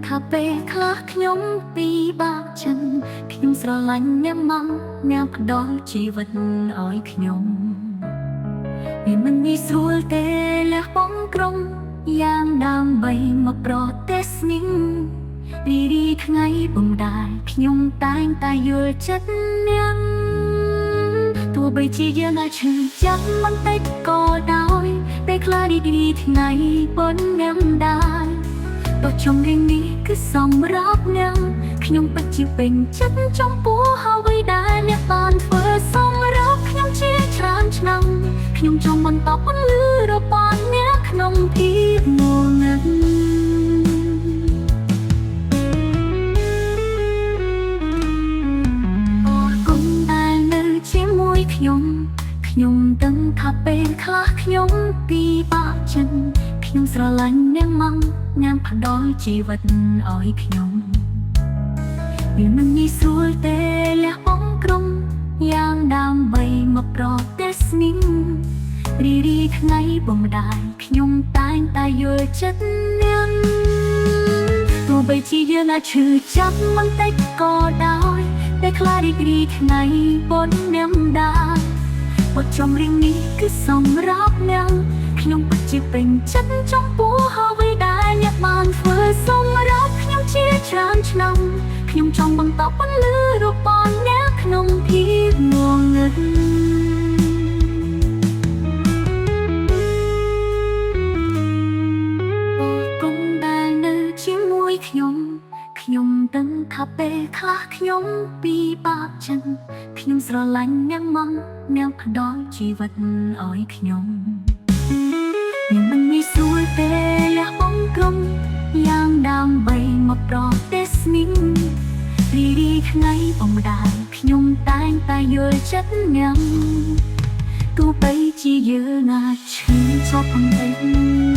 ថាពេលខ្លះខ្ញុំពិបាកចិត្តខ្ញុំស្រឡាញ់អ្នកមកអ្នកផ្ដល់ជីវិតឲ្យខ្ញុំវាមិនងាយស្រួលទេលះបង់ក្រុមយ៉ាងដើម្បីមកប្រទេសនេះរីថ្ងៃបំដែលខ្ញុំតែងតែយល់ចិត្តអ្នកទោះបីជាយើងអាចឈឺចាប់មិនតិចក៏ដោយពេលខ្លះរីថ្ងៃប៉ុនអ្នកដែរទោះចម្រៀងនេះគឺសម្រាប់អ្នកខ្ញុំពិតជាពេញចិត្តចំពោះអ្វីដែលអ្នកបានធ្វើសម្រាប់ខ្ញុំជាច្រើនឆ្នាំខ្ញុំចង់បន្តពន្លឺរបស់អ្នកក្នុងភាពងងឹតអរគុណដែលនៅជាមួយខ្ញុំដឹងថាពេលខ្លះខ្ញុំពិបាកចិត្តខ្ញុំស្រឡាញ់អ្នកមកអ្នកផ្ដល់ជីវិតឲ្យខ្ញុំវាមិនងាយស្រួលទេលះបង់ក្រុមយ៉ាងដើម្បីមកប្រទេសនេះរីថ្ងៃបំដែលខ្ញុំតែងតែយល់ចិត្តអ្នកទោះបីជាយើងអាចឈឺចាប់មិនតិចក៏ដោយតែខ្លះរីថ្ងៃប៉ុនអ្នកដែរបទចម្រៀងនេះគឺសម្រាប់អ្នកខ្ញុំពិតជាពេញចិត្តចំពោះអ្វីដែលអ្នកបានធ្វើសម្រាប់ខ្ញុំជាច្រើនឆ្នាំខ្ញុំចង់បន្តពន្លឺរបស់អ្នកក្នុងភាពងងឹតអរគុណដែលនៅជាមួយខ្ញុំដឹងថាពេលខ្លះខ្ញុំពិបាកចិត្តខ្ញុំស្រឡាញ់អ្នកមកអ្នកផ្ដល់ជីវិតឲ្យខ្ញុំមិនងាយស្រួលទេលះបង់ក្រុមយ៉ាងដើម្បីមកប្រទេសនេះរីថ្ងៃបំដែលខ្ញុំតែងតែយល់ចិត្តអ្នកទោះបីជាយើងអាចឈឺចាប់បន្តិច